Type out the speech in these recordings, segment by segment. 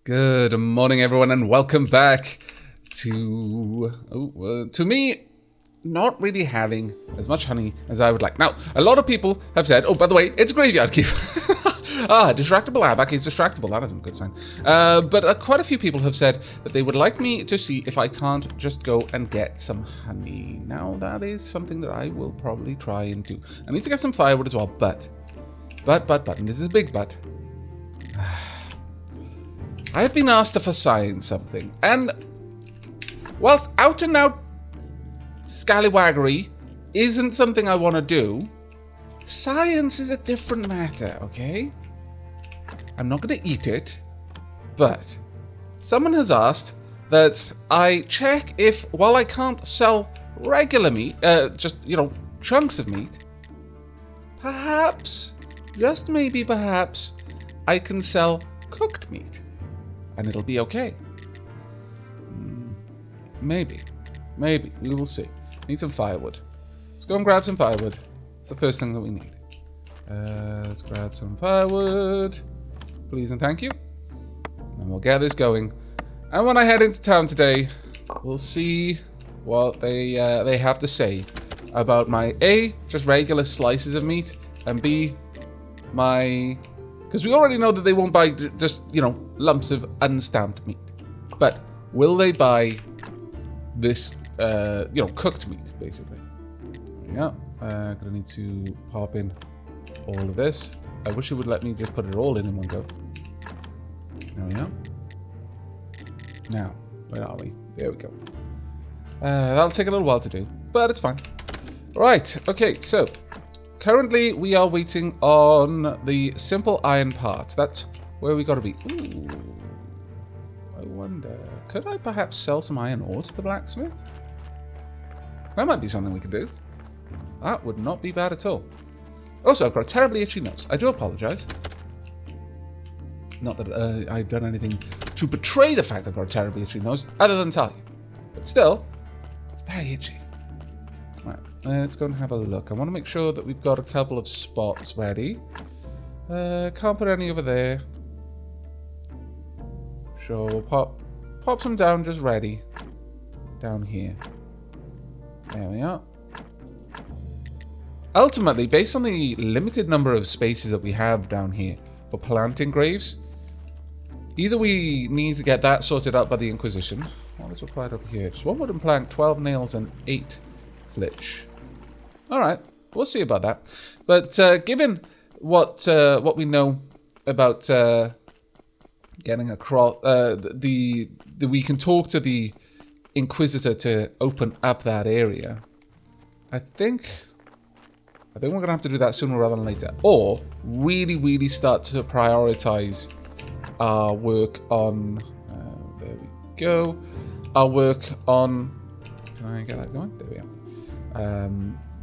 Good morning, everyone, and welcome back to me not really having as much honey as I would like. Now, a lot of people have said, oh, by the way, it's Graveyard Keep. Distractible Aavak is distractible. That isn't a good sign. But quite a few people have said that they would like me to see if I can't just go and get some honey. Now, that is something that I will probably try and do. I need to get some firewood as well, but, and this is a big but. I have been asked to assign something, and whilst out and out scallywaggery isn't something I want to do, science is a different matter, okay? I'm not going to eat it, but someone has asked that I check if, while I can't sell regular meat, chunks of meat, perhaps, just maybe perhaps, I can sell cooked meat. And it'll be okay. Maybe. We will see. Need some firewood. Let's go and grab some firewood. It's the first thing that we need. Let's grab some firewood. Please and thank you. And we'll get this going. And when I head into town today, we'll see what they have to say about my A, just regular slices of meat, and B, my... Because we already know that they won't buy just, lumps of unstamped meat. But will they buy this, cooked meat, basically? Yeah. Gonna need to pop in all of this. I wish it would let me just put it all in one go. There we go. Now, where are we? There we go. That'll take a little while to do, but it's fine. Right, okay, so... Currently, we are waiting on the simple iron parts. That's where we got to be. Ooh. I wonder, could I perhaps sell some iron ore to the blacksmith? That might be something we could do. That would not be bad at all. Also, I've got a terribly itchy nose. I do apologize. Not that I've done anything to betray the fact I've got a terribly itchy nose, other than tell you. But still, it's very itchy. Right, let's go and have a look. I want to make sure that we've got a couple of spots ready. Can't put any over there. Sure, we'll pop some down just ready. Down here. There we are. Ultimately, based on the limited number of spaces that we have down here for planting graves, either we need to get that sorted out by the Inquisition. What is required over here? Just 1 wooden plank, 12 nails, and 8 flitch. Alright, we'll see about that. But given what we know about getting across, we can talk to the Inquisitor to open up that area. I think we're going to have to do that sooner rather than later. Or really start to prioritize our work on... there we go. Our work on... Can I get that going? There we are.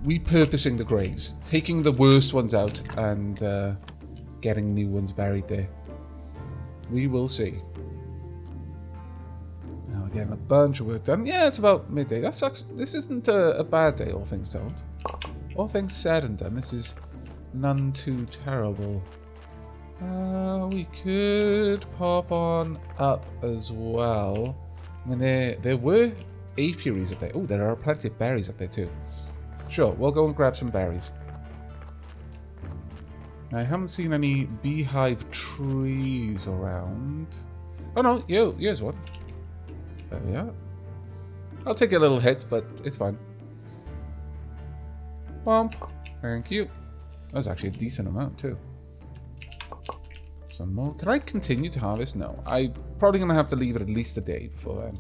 Repurposing the graves, taking the worst ones out and getting new ones buried there. We will see. Now we're getting a bunch of work done. Yeah, it's about midday. This isn't a bad day, all things told. All things said and done, this is none too terrible. We could pop on up as well. I mean, there were apiaries up there. Oh, there are plenty of berries up there too. Sure, we'll go and grab some berries. I haven't seen any beehive trees around. Oh no, here's one. There we are. I'll take a little hit, but it's fine. Bump. Thank you. That was actually a decent amount too. Some more. Can I continue to harvest? No. I'm probably going to have to leave it at least a day before then.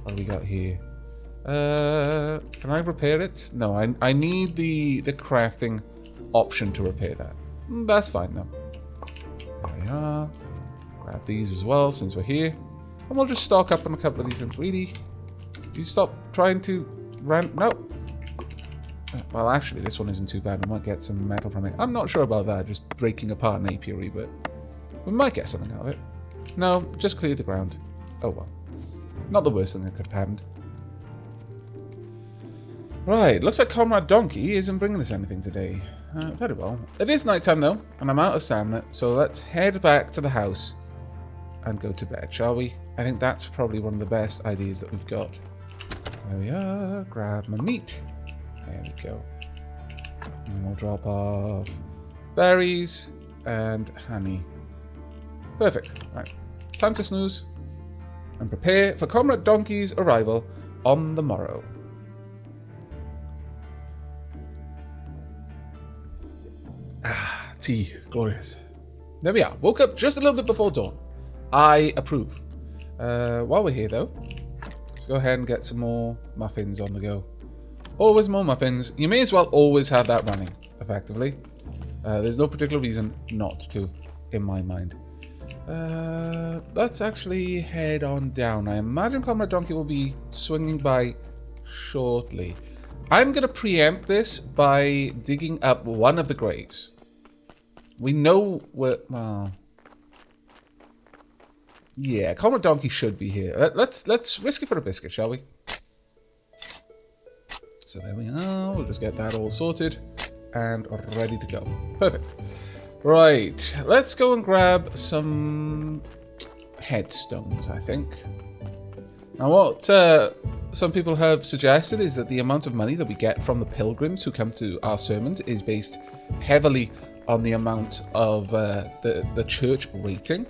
What do we got here? Can I repair it? No, I need the crafting option to repair that. That's fine though. There we are. Grab these as well since we're here. And we'll just stock up on a couple of these things. Really? You stop trying to run... No. Well, actually, this one isn't too bad. We might get some metal from it. I'm not sure about that, just breaking apart an apiary, but we might get something out of it. No, just clear the ground. Oh well. Not the worst thing that could have happened. Right, looks like Comrade Donkey isn't bringing us anything today. Very well. It is nighttime though, and I'm out of stamina, so let's head back to the house and go to bed, shall we? I think that's probably one of the best ideas that we've got. There we are. Grab my meat. There we go. And we'll drop off berries and honey. Perfect. Right. Time to snooze and prepare for Comrade Donkey's arrival on the morrow. Ah, tea. Glorious. There we are. Woke up just a little bit before dawn. I approve. While we're here, though, let's go ahead and get some more muffins on the go. Always more muffins. You may as well always have that running, effectively. There's no particular reason not to, in my mind. Let's actually head on down. I imagine Comrade Donkey will be swinging by shortly. I'm going to preempt this by digging up one of the graves. We know where... Well... Yeah, Comrade Donkey should be here. Let's risk it for a biscuit, shall we? So there we are. We'll just get that all sorted and ready to go. Perfect. Right, let's go and grab some headstones, I think. Now what some people have suggested is that the amount of money that we get from the pilgrims who come to our sermons is based heavily on the amount of the church rating.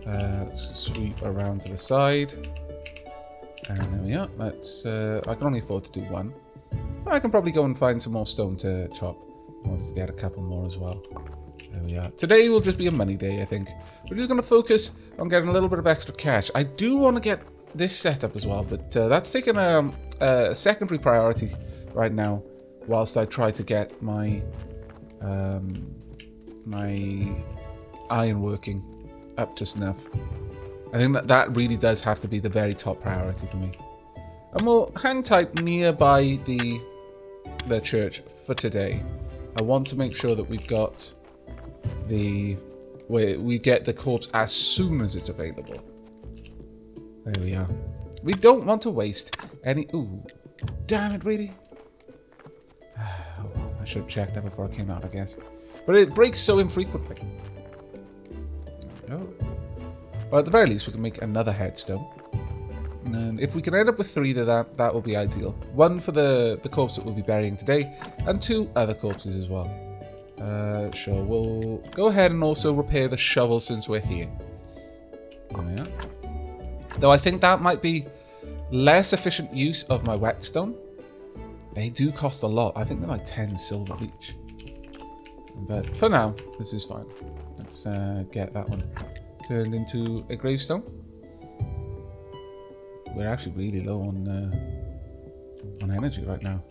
Let's sweep around to the side. And there we are. Let's. I can only afford to do one. I can probably go and find some more stone to chop in order to get a couple more as well. There we are. Today will just be a money day, I think. We're just going to focus on getting a little bit of extra cash. I do want to get this set up as well, but that's taken a secondary priority right now, whilst I try to get my my iron working up to snuff. I think that really does have to be the very top priority for me. And we'll hang tight nearby the church for today. I want to make sure that we've got we get the corpse as soon as it's available. There we are. We don't want to waste any... Ooh, damn it, really? Oh, well, I should have checked that before I came out, I guess. But it breaks so infrequently. There we go. Well, at the very least, we can make another headstone. And if we can end up with 3, that will be ideal. 1 for the corpse that we'll be burying today, and 2 other corpses as well. Sure, we'll go ahead and also repair the shovel since we're here. There we are. Though I think that might be less efficient use of my whetstone. They do cost a lot. I think they're like 10 silver each. But for now, this is fine. Let's get that one turned into a gravestone. We're actually really low on energy right now.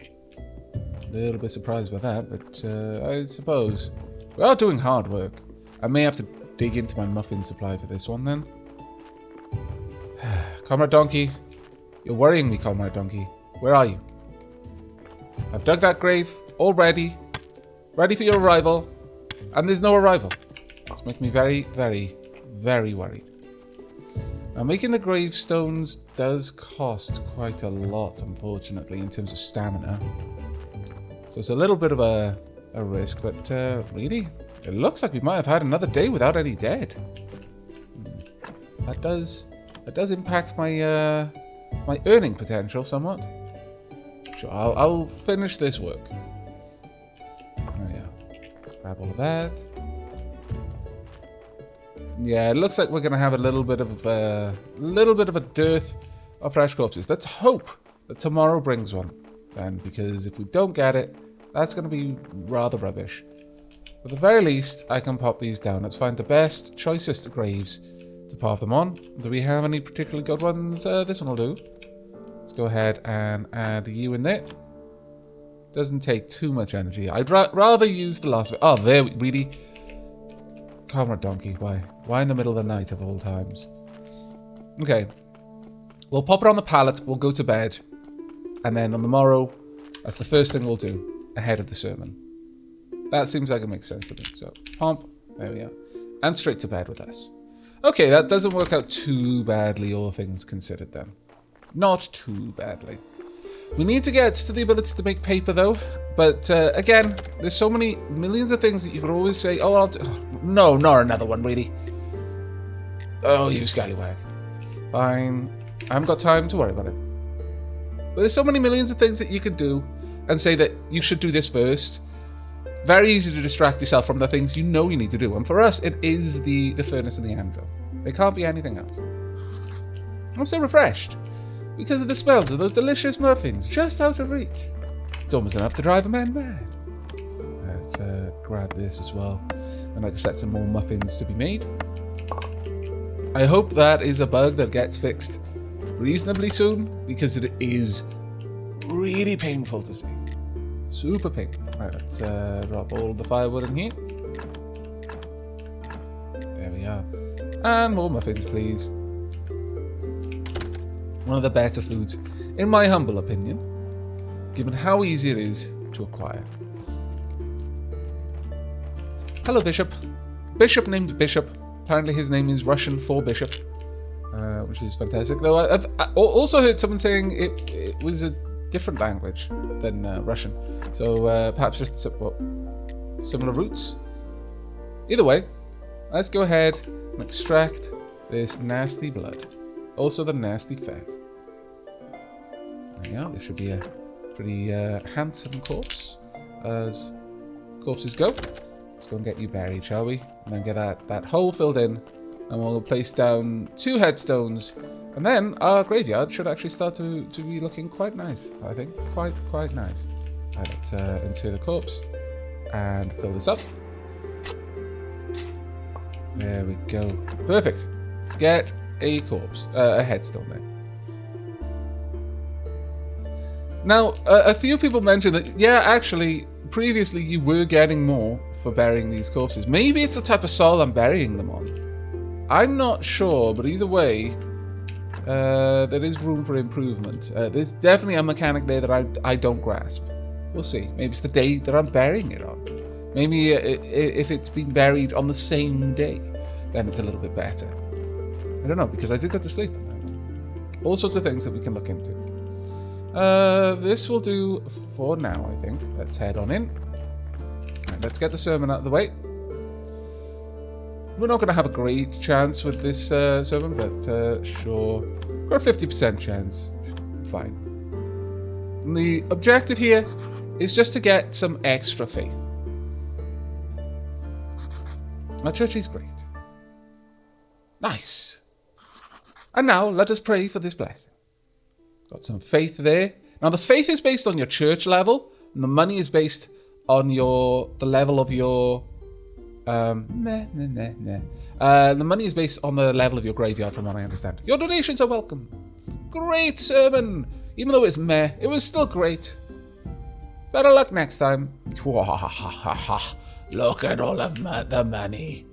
A little bit surprised by that, but I suppose we are doing hard work. I may have to dig into my muffin supply for this one then. Comrade Donkey, you're worrying me, Comrade Donkey. Where are you? I've dug that grave, all ready for your arrival, and there's no arrival. It's making me very, very, very worried. Now, making the gravestones does cost quite a lot, unfortunately, in terms of stamina. So it's a little bit of a risk, but really, it looks like we might have had another day without any dead. That does impact my my earning potential somewhat. Sure, I'll finish this work. Oh yeah, grab all of that. Yeah, it looks like we're gonna have a little bit of a dearth of fresh corpses. Let's hope that tomorrow brings one, then, because if we don't get it, that's gonna be rather rubbish. At the very least, I can pop these down. Let's find the best, choicest graves to pop them on. Do we have any particularly good ones? This one will do. Let's go ahead and add you in there. Doesn't take too much energy. I'd rather use the last of it. Oh, there we really. Comrade Donkey, why? Why in the middle of the night of all times? Okay. We'll pop it on the pallet, we'll go to bed, and then on the morrow, that's the first thing we'll do, ahead of the sermon. That seems like it makes sense to me. So, pomp, there we are. And straight to bed with us. Okay, that doesn't work out too badly, all things considered then. Not too badly. We need to get to the ability to make paper though, but again, there's so many millions of things that you could always say, oh, I'll do. Oh, no, not another one, really. Oh, you scallywag. Fine. I haven't got time to worry about it. But there's so many millions of things that you could do and say that you should do this first. Very easy to distract yourself from the things you know you need to do. And for us, it is the furnace and the anvil. There can't be anything else. I'm so refreshed because of the smells of those delicious muffins just out of reach. It's almost enough to drive a man mad. Let's grab this as well. And I can set some more muffins to be made. I hope that is a bug that gets fixed reasonably soon, because it is really painful to see. Super painful. Right, let's drop all the firewood in here. There we are. And more muffins, please. One of the better foods, in my humble opinion, given how easy it is to acquire. Hello, Bishop. Bishop named Bishop. Apparently his name is Russian for Bishop, which is fantastic. Though I've also heard someone saying it was a different language than Russian. So perhaps just similar roots. Either way, let's go ahead and extract this nasty blood. Also the nasty fat. There we are. This should be a pretty handsome corpse, as corpses go. Let's go and get you buried, shall we? And then get that hole filled in. And we'll place down 2 headstones. And then our graveyard should actually start to be looking quite nice, I think. Quite nice. Right, let's inter the corpse. And fill this up. There we go. Perfect. Let's get a corpse. A headstone there. Now, a few people mentioned that, yeah, actually, previously you were getting more for burying these corpses. Maybe it's the type of soil I'm burying them on. I'm not sure, but either way, there is room for improvement. There's definitely a mechanic there that I don't grasp. We'll see. Maybe it's the day that I'm burying it on. Maybe if it's been buried on the same day, then it's a little bit better. I don't know, because I did go to sleep. All sorts of things that we can look into. This will do for now, I think. Let's head on in. And let's get the sermon out of the way. We're not going to have a great chance with this sermon, but sure. Got a 50% chance. Fine. And the objective here is just to get some extra faith. Our church is great. Nice. And now let us pray for this blessing. Got some faith there. Now the faith is based on your church level, and the money is based on the level of your the money is based on the level of your graveyard, from what I understand. Your donations are welcome. Great sermon. Even though it's meh, it was still great. Better luck next time. Look at all of the money.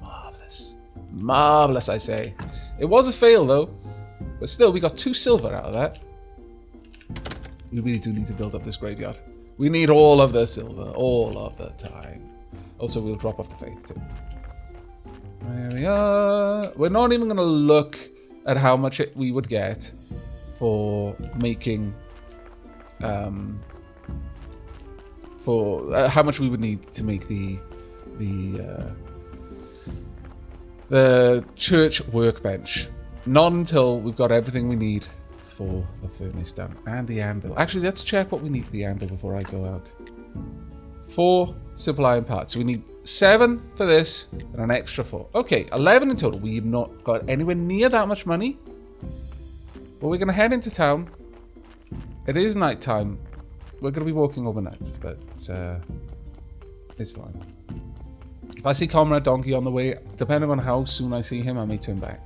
Marvellous. Marvellous, I say. It was a fail, though. But still, we got 2 silver out of that. We really do need to build up this graveyard. We need all of the silver, all of the time. Also, we'll drop off the faith, too. There we are. We're not even going to look at how much we would get for making... how much we would need to make the church workbench. Not until we've got everything we need for the furnace done. And the anvil. Actually, let's check what we need for the anvil before I go out. 4 simple iron parts. So we need 7 for this and an extra 4. Okay, 11 in total. We've not got anywhere near that much money. But we're going to head into town. It is night time. We're going to be walking overnight, but it's fine. If I see Comrade Donkey on the way, depending on how soon I see him, I may turn back.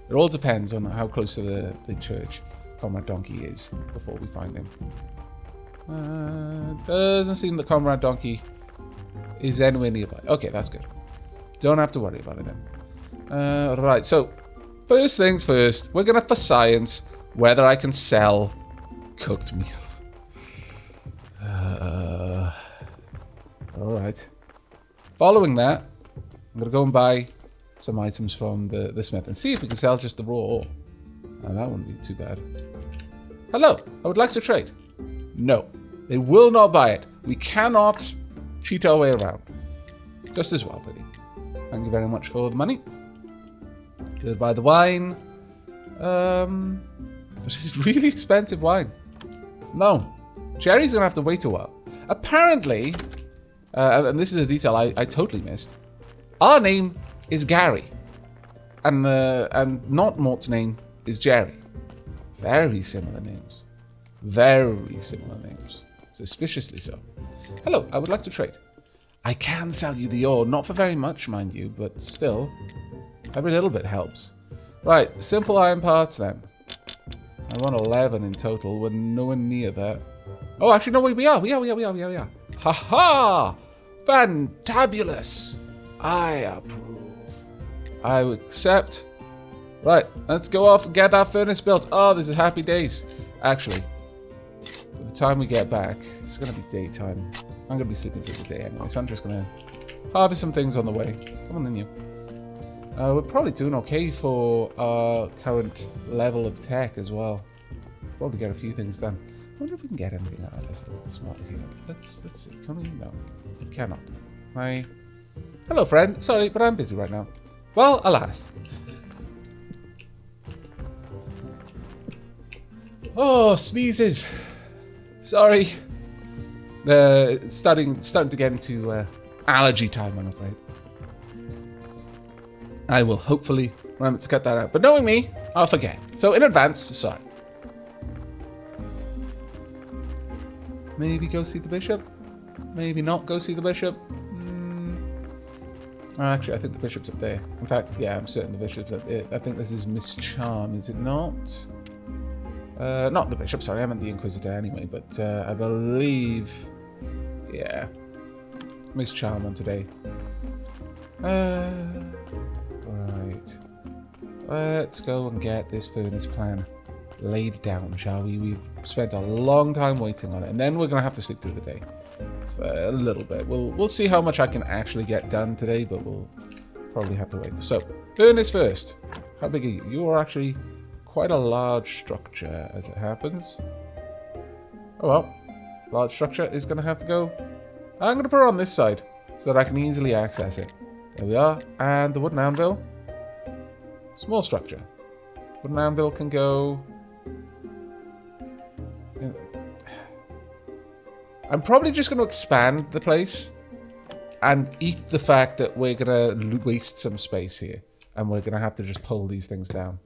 It all depends on how close to the church Comrade Donkey is before we find him. Doesn't seem that Comrade Donkey is anywhere nearby. Okay, that's good. Don't have to worry about it then. Right, so first things first, we're going to, for science, whether I can sell cooked meals. Alright. Following that, I'm going to go and buy some items from the smith and see if we can sell just the raw ore. That wouldn't be too bad. Hello, I would like to trade. No, they will not buy it. We cannot cheat our way around. Just as well, buddy. Thank you very much for the money. Good buy the wine. But it's really expensive wine. No. Jerry's going to have to wait a while. Apparently, and this is a detail I totally missed, our name is Gary. And not Mort's name is Jerry. Very similar names. Very similar names. Suspiciously so. Hello, I would like to trade. I can sell you the ore, not for very much, mind you, but still, every little bit helps. Right, simple iron parts then. I want 11 in total. We're nowhere near that. Oh, actually, no, we are. Ha ha! Fantabulous! I approve. I accept. Right, let's go off and get that furnace built. Oh, this is happy days. Actually, by the time we get back, it's going to be daytime. I'm going to be sleeping through the day anyway, so I'm just going to harvest some things on the way. Come on then, you. We're probably doing okay for our current level of tech as well. Probably get a few things done. I wonder if we can get anything out of this small here. Let's see. Can we? No, we cannot. Hello, friend. Sorry, but I'm busy right now. Well, alas. Oh, sneezes. Sorry. It's starting to get into allergy time, I'm afraid. I will hopefully remember to cut that out. But knowing me, I'll forget. So in advance, sorry. Maybe go see the bishop. Maybe not go see the bishop. Actually, I think the bishop's up there. In fact, yeah, I'm certain the bishop's up there. I think this is Miss Charm, is it not? Not the bishop, sorry, I meant the Inquisitor anyway, but I believe, yeah, Miss Charm on today. Right, let's go and get this furnace plan laid down, shall we? We've spent a long time waiting on it, and then we're gonna have to sleep through the day for a little bit. We'll see how much I can actually get done today, but we'll probably have to wait. So, furnace first. How big are you? You are actually quite a large structure, as it happens. Oh well, large structure is going to have to go. I'm going to put it on this side so that I can easily access it. There we are. And the wooden anvil. Small structure. Wooden anvil can go. I'm probably just going to expand the place and eat the fact that we're going to waste some space here, and we're going to have to just pull these things down.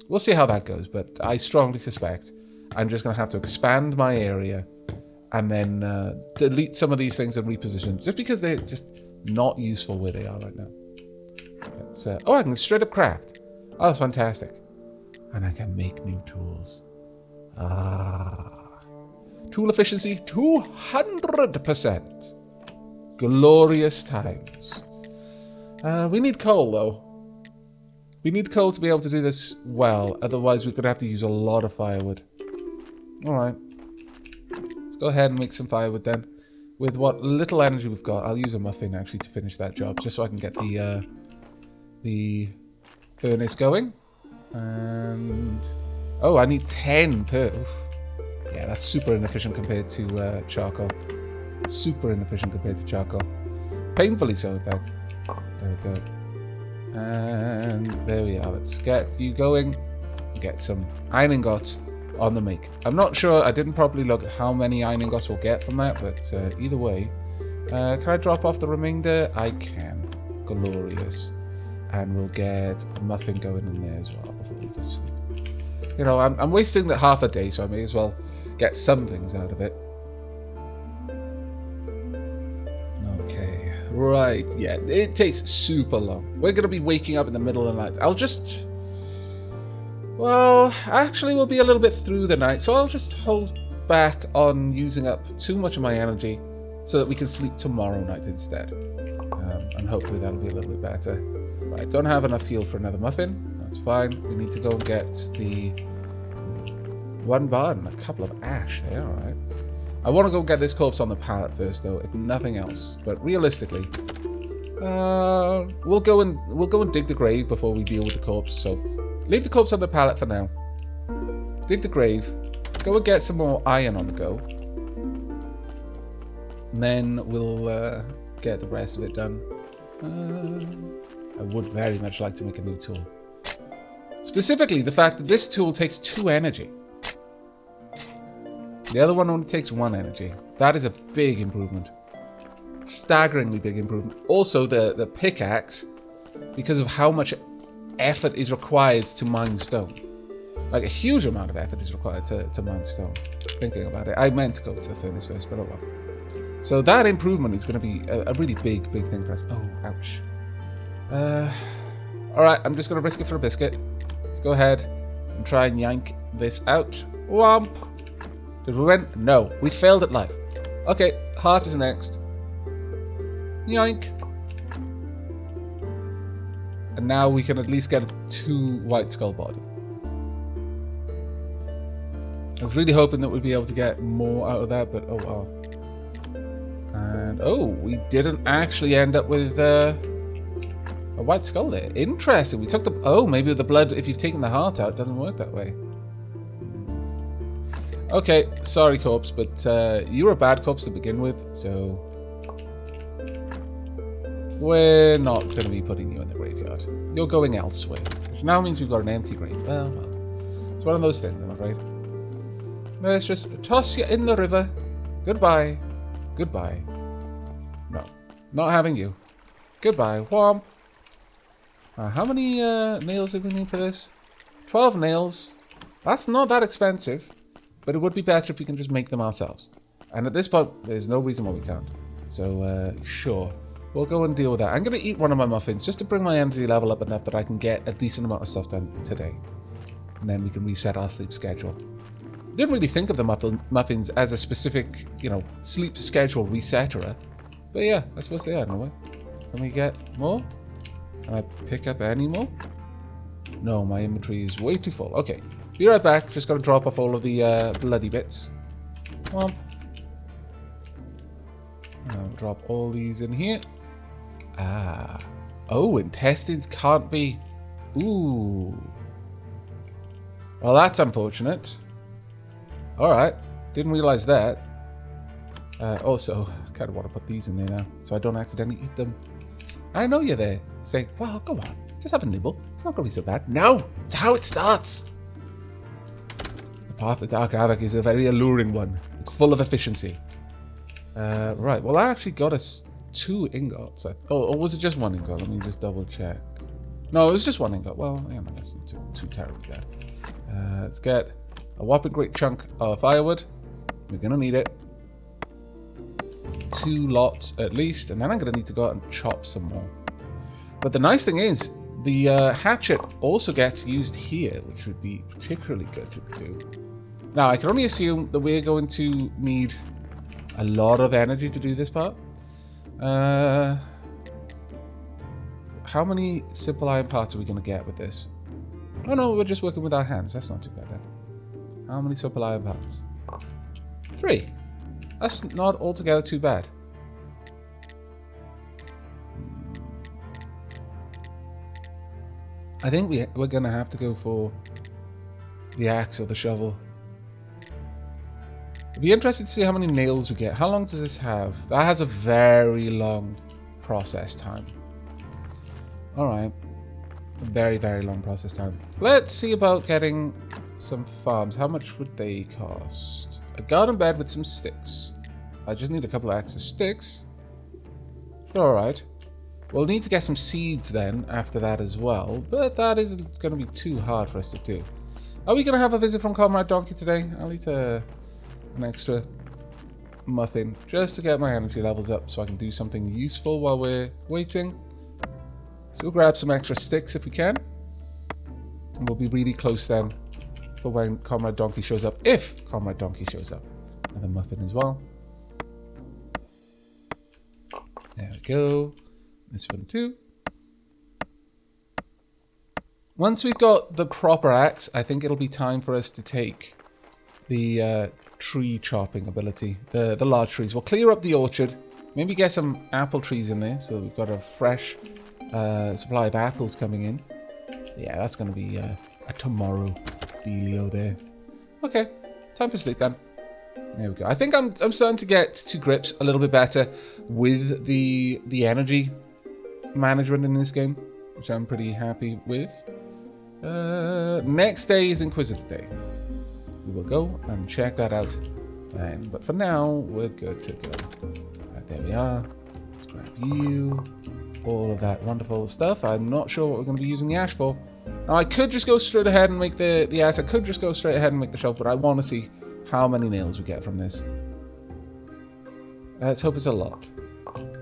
We'll see how that goes, but I strongly suspect I'm just going to have to expand my area and then delete some of these things and reposition, just because they're just not useful where they are right now. Oh, I can straight up craft. Oh, that's fantastic. And I can make new tools. Tool efficiency, 200%. Glorious times. We need coal, though. We need coal to be able to do this well, otherwise we could have to use a lot of firewood. Alright. Let's go ahead and make some firewood then. With what little energy we've got, I'll use a muffin actually to finish that job, just so I can get the furnace going. And oh, I need 10 per. Oof. Yeah, that's super inefficient compared to charcoal. Super inefficient compared to charcoal. Painfully so, in fact. There we go. And there we are. Let's get you going. Get some iron ingots on the make. I'm not sure. I didn't properly look at how many iron ingots we'll get from that, but either way. Can I drop off the remainder? I can. Glorious. And we'll get a muffin going in there as well before we go to sleep. You know, I'm wasting the half a day, so I may as well get some things out of it. Okay, right, yeah, it takes super long. We're going to be waking up in the middle of the night. Well, actually we'll be a little bit through the night, so I'll just hold back on using up too much of my energy so that we can sleep tomorrow night instead. And hopefully that'll be a little bit better. Right, don't have enough fuel for another muffin. That's fine. We need to go and get the one bar and a couple of ash there, alright. I want to go get this corpse on the pallet first though, if nothing else. But realistically, we'll go and dig the grave before we deal with the corpse. So leave the corpse on the pallet for now. Dig the grave. Go and get some more iron on the go. And then we'll get the rest of it done. I would very much like to make a new tool. Specifically, the fact that this tool takes 2 energy. The other one only takes 1 energy. That is a big improvement. Staggeringly big improvement. Also, the pickaxe, because of how much effort is required to mine stone. Like, a huge amount of effort is required to mine stone. Thinking about it. I meant to go to the furnace first, but oh well. So that improvement is going to be a really big thing for us. Oh, ouch. Alright, I'm just going to risk it for a biscuit. Let's go ahead and try and yank this out. Whomp. Did we win? No. We failed at life. Okay, heart is next. Yoink. And now we can at least get a 2 white skull body. I was really hoping that we'd be able to get more out of that, but oh well. And oh, we didn't actually end up with a white skull there. Interesting. We took the... Oh, maybe the blood, if you've taken the heart out, doesn't work that way. Okay, sorry, corpse, but you were a bad corpse to begin with, so... We're not going to be putting you in the graveyard. You're going elsewhere. Which now means we've got an empty grave. Well. It's one of those things, I'm afraid. Let's just toss you in the river. Goodbye. Goodbye. No. Not having you. Goodbye. Whomp. How many nails do we need for this? 12 nails. That's not that expensive. But it would be better if we can just make them ourselves. And at this point, there's no reason why we can't. So, sure. We'll go and deal with that. I'm going to eat one of my muffins just to bring my energy level up enough that I can get a decent amount of stuff done today. And then we can reset our sleep schedule. Didn't really think of the muffins as a specific, sleep schedule resetterer. But yeah, I suppose they are in a way. Can we get more? Can I pick up any more? No, my inventory is way too full. Okay, be right back. Just got to drop off all of the bloody bits. Come on. I'll drop all these in here. Ah. Oh, intestines can't be... Ooh. Well, that's unfortunate. Alright. Didn't realize that. Also, kind of want to put these in there now, so I don't accidentally eat them. I know you're there. Say, well, go on. Just have a nibble. It's not going to be so bad. No! It's how it starts! The path to Dark Aavak is a very alluring one. It's full of efficiency. Right, well, that actually got us 2 ingots. Or was it just 1 ingot? Let me just double check. No, it was just 1 ingot. Well, yeah, no, that's not too terribly bad. Let's get a whopping great chunk of firewood. We're going to need it. 2 lots at least, and then I'm going to need to go out and chop some more. But the nice thing is, the hatchet also gets used here, which would be particularly good to do. Now, I can only assume that we're going to need a lot of energy to do this part. How many simple iron parts are we going to get with this? Oh no, we're just working with our hands. That's not too bad then. How many simple iron parts? 3. That's not altogether too bad. I think we're going to have to go for the axe or the shovel. I'd be interested to see how many nails we get. How long does this have? That has a very long process time. Alright. A very, very long process time. Let's see about getting some farms. How much would they cost? A garden bed with some sticks. I just need a couple of extra sticks. Alright. We'll need to get some seeds then after that as well. But that isn't going to be too hard for us to do. Are we going to have a visit from Comrade Donkey today? I'll eat an extra muffin just to get my energy levels up so I can do something useful while we're waiting. So we'll grab some extra sticks if we can. And we'll be really close then for when Comrade Donkey shows up. If Comrade Donkey shows up. Another muffin as well. There we go. This one too. Once we've got the proper axe, I think it'll be time for us to take the tree chopping ability. The large trees. We'll clear up the orchard. Maybe get some apple trees in there so that we've got a fresh supply of apples coming in. Yeah, that's going to be a tomorrow dealio there. Okay, time for sleep then. There we go. I think I'm starting to get to grips a little bit better with the energy management in this game, which I'm pretty happy with. Next day is Inquisitor Day. We will go and check that out then. But for now, we're good to go. Right, there we are. Let's grab you. All of that wonderful stuff. I'm not sure what we're going to be using the ash for. Now, I could just go straight ahead and make the axe. I could just go straight ahead and make the shelf, but I want to see how many nails we get from this. Let's hope it's a lot.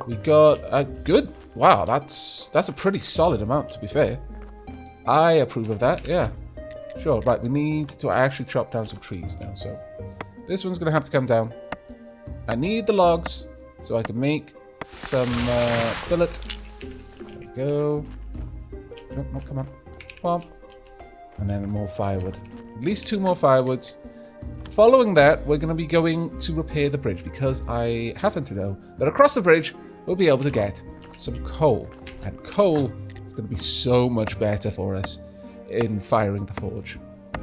We got a good... Wow, that's a pretty solid amount, to be fair. I approve of that, yeah. Sure, right, we need to actually chop down some trees now, so... This one's going to have to come down. I need the logs so I can make some billet. There we go. Nope, no, come on. Well, and then more firewood. At least 2 more firewoods. Following that, we're going to be going to repair the bridge because I happen to know that across the bridge we'll be able to get some coal. And coal is going to be so much better for us in firing the forge.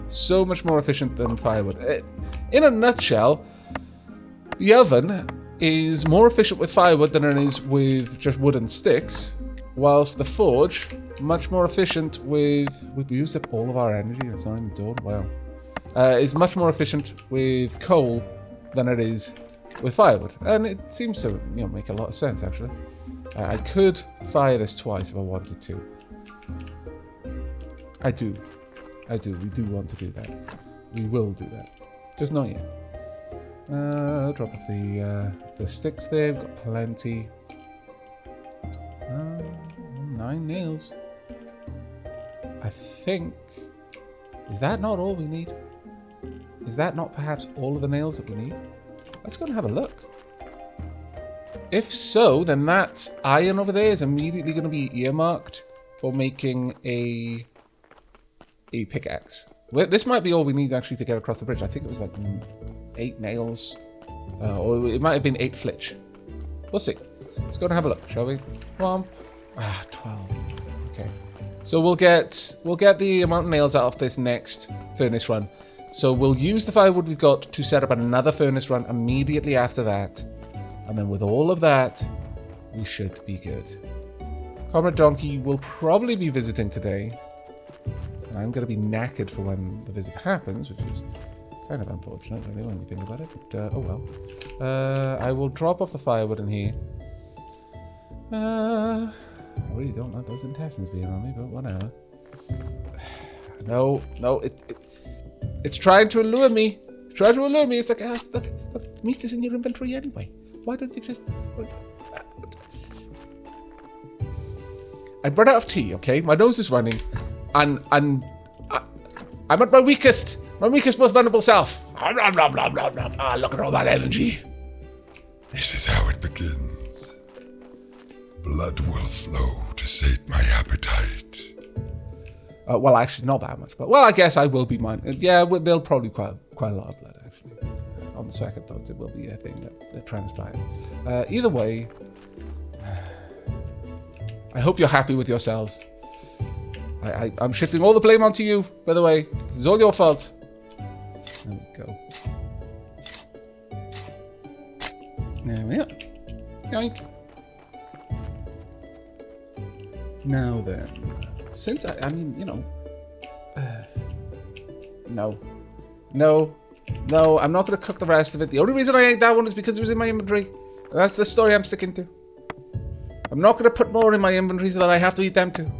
So much more efficient than firewood. In a nutshell, the oven is more efficient with firewood than it is with just wood and sticks, whilst the forge, much more efficient with... We've used up all of our energy, that's not even done, wow. Is much more efficient with coal than it is with firewood. And it seems to, make a lot of sense, actually. I could fire this twice if I wanted to. I do. We do want to do that. We will do that. Just not yet. Drop off the sticks there. We've got plenty. 9 nails. I think... Is that not all we need? Is that not perhaps all of the nails that we need? Let's go and have a look. If so, then that iron over there is immediately going to be earmarked for making a pickaxe. Well, this might be all we need actually to get across the bridge. I think it was like 8 nails. Or it might have been 8 flitch. We'll see. Let's go and have a look, shall we? 12. Okay. So we'll get the amount of nails out of this next furnace run. So we'll use the firewood we've got to set up another furnace run immediately after that. And then with all of that, we should be good. Comrade Donkey will probably be visiting today. And I'm going to be knackered for when the visit happens, which is kind of unfortunate, really, when you think about it. But, oh well. I will drop off the firewood in here. I really don't want those intestines being on me, but whatever. No, it's trying to allure me. It's trying to allure me. It's like, look, meat is in your inventory anyway. Why don't you just... I've run out of tea, okay? My nose is running. And I'm at my weakest, most vulnerable self. Look at all that energy. This is how it begins. Blood will flow to sate my appetite. Well, actually, not that much. But, well, I guess I will be mine. Yeah, there'll probably be quite a lot of blood, actually. On the second thoughts, it will be a thing that transpires. Either way, I hope you're happy with yourselves. I'm shifting all the blame onto you, by the way. This is all your fault. There we go. There we are. Yoink. Now then, since I mean, no, I'm not going to cook the rest of it. The only reason I ate that one is because it was in my inventory. That's the story I'm sticking to. I'm not going to put more in my inventory so that I have to eat them too.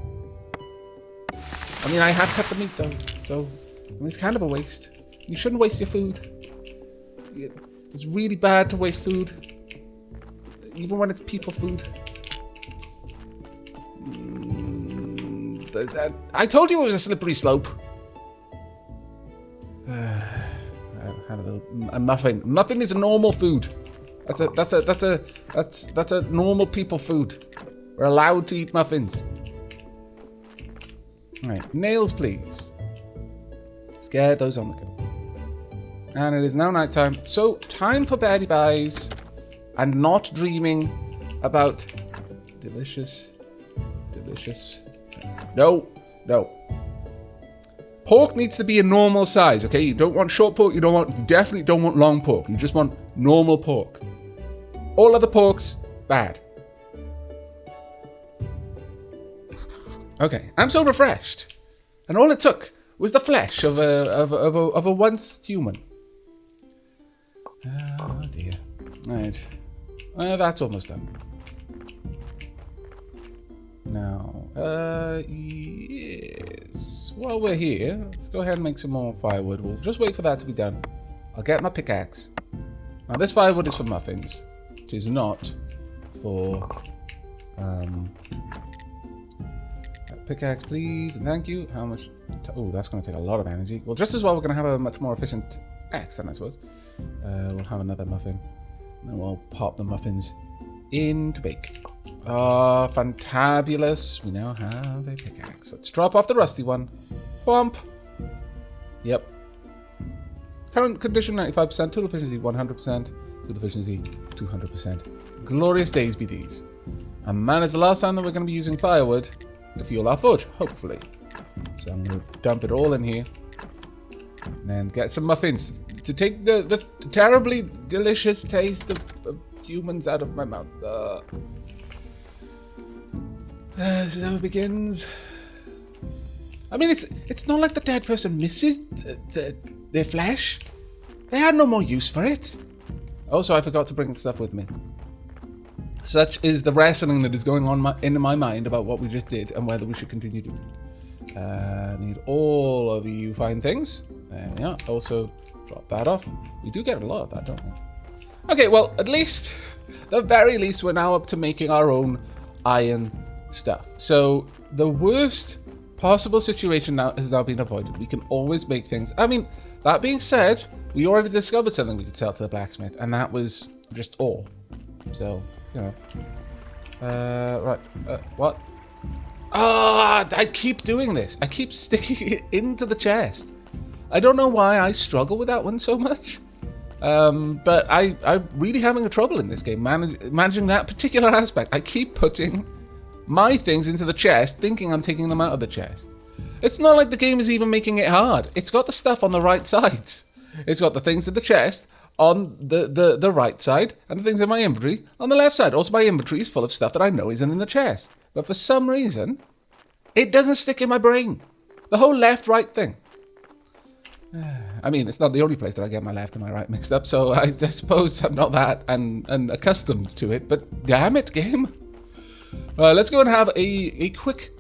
I mean, I have cut the meat though, so it's kind of a waste. You shouldn't waste your food. It's really bad to waste food, even when it's people food. I told you it was a slippery slope. I have a muffin. Muffin is a normal food. That's a normal people food. We're allowed to eat muffins. Alright, nails please. Let's get those on the go. And it is now nighttime, so time for Betty Buys and not dreaming about delicious. No. Pork needs to be a normal size, okay? You don't want short pork, you definitely don't want long pork. You just want normal pork. All other porks, bad. Okay, I'm so refreshed. And all it took was the flesh of a once human. Oh dear. Right. That's almost done. Now, yes. While we're here, let's go ahead and make some more firewood. We'll just wait for that to be done. I'll get my pickaxe. Now, this firewood is for muffins. It is not for... pickaxe, please, and thank you. How much... Oh, that's going to take a lot of energy. Well, just as well, we're going to have a much more efficient axe then, I suppose. We'll have another muffin. And then we'll pop the muffins in to bake. Ah, fantabulous. We now have a pickaxe. Let's drop off the rusty one. Whomp. Yep. Current condition 95%, tool efficiency 100%, tool efficiency 200%. Glorious days be these. And man, it's the last time that we're going to be using firewood to fuel our forge, hopefully. So I'm going to dump it all in here. And then get some muffins to take the terribly delicious taste of humans out of my mouth. This is how it begins. I mean, it's not like the dead person misses their flesh. They had no more use for it. Also, I forgot to bring stuff with me. Such is the wrestling that is going on in my mind about what we just did and whether we should continue doing it. Need all of you fine things. There we are. Also, drop that off. We do get a lot of that, don't we? Okay, well, at least, the very least, we're now up to making our own iron stuff. So, the worst possible situation now has now been avoided. We can always make things. I mean, that being said, we already discovered something we could sell to the blacksmith, and that was just ore. So, you know. Right. What? Ah, I keep doing this. I keep sticking it into the chest. I don't know why I struggle with that one so much. But I'm really having a trouble in this game managing that particular aspect. I keep putting my things into the chest, thinking I'm taking them out of the chest. It's not like the game is even making it hard. It's got the stuff on the right sides. It's got the things in the chest on the right side, and the things in my inventory on the left side. Also, my inventory is full of stuff that I know isn't in the chest. But for some reason, it doesn't stick in my brain. The whole left-right thing. I mean, it's not the only place that I get my left and my right mixed up, so I suppose I'm not that and accustomed to it, but damn it, game. Let's go and have a quick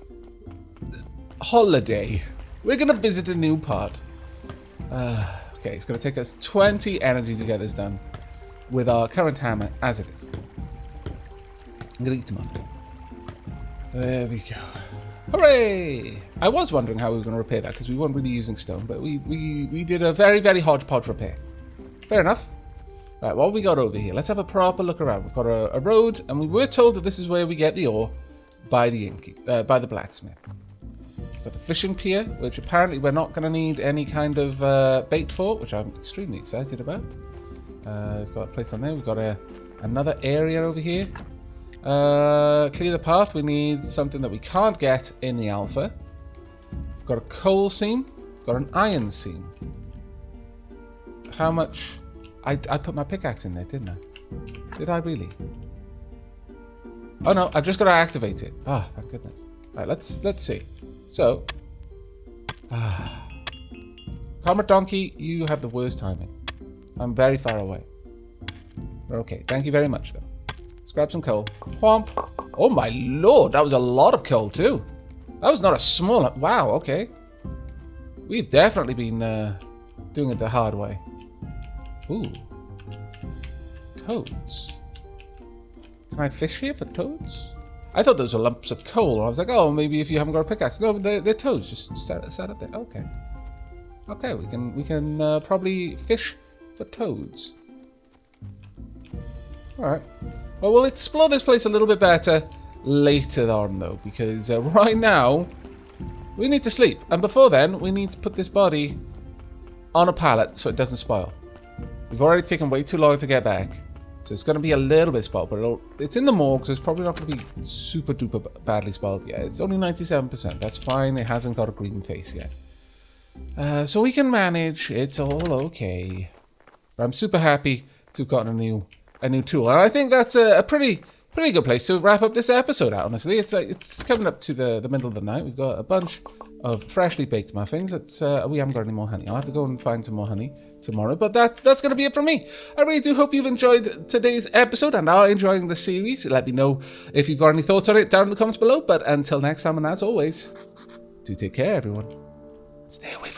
holiday. We're going to visit a new part. Okay, it's going to take us 20 energy to get this done with our current hammer as it is. I'm going to eat some of it. There we go. Hooray! I was wondering how we were going to repair that because we weren't really using stone, but we did a very, very hodgepodge repair. Fair enough. Right, what we got over here? Let's have a proper look around. We've got a road, and we were told that this is where we get the ore by the blacksmith. We've got the fishing pier, which apparently we're not going to need any kind of bait for, which I'm extremely excited about. We've got a place on there. We've got another area over here. Clear the path. We need something that we can't get in the alpha. We've got a coal seam. We've got an iron seam. How much... I put my pickaxe in there, didn't I? Did I really? Oh no, I just got to activate it. Ah, oh, thank goodness. Right, let's see. So, Comrade Donkey, you have the worst timing. I'm very far away. Okay, thank you very much though. Let's grab some coal. Whomp. Oh my lord, that was a lot of coal too. That was not a small... Wow, okay. We've definitely been doing it the hard way. Ooh. Toads. Can I fish here for toads? I thought those were lumps of coal. I was like, oh, maybe if you haven't got a pickaxe. No, they're toads. Just sat up there. Okay. Okay, we can probably fish for toads. Alright. Well, we'll explore this place a little bit better later on, though, because right now, we need to sleep. And before then, we need to put this body on a pallet so it doesn't spoil. We've already taken way too long to get back, so it's going to be a little bit spoiled, but it's in the morgue, so it's probably not going to be super duper badly spoiled yet. It's only 97%. That's fine. It hasn't got a green face yet. So we can manage. It's all okay. But I'm super happy to have gotten a new tool, and I think that's a pretty good place to wrap up this episode out. Honestly, it's coming up to the middle of the night. We've got a bunch of freshly baked muffins. It's we haven't got any more honey. I'll have to go and find some more honey tomorrow. But that's going to be it from me. I really do hope you've enjoyed today's episode and are enjoying the series. Let me know if you've got any thoughts on it down in the comments below. But until next time, and as always, do take care, everyone. Stay away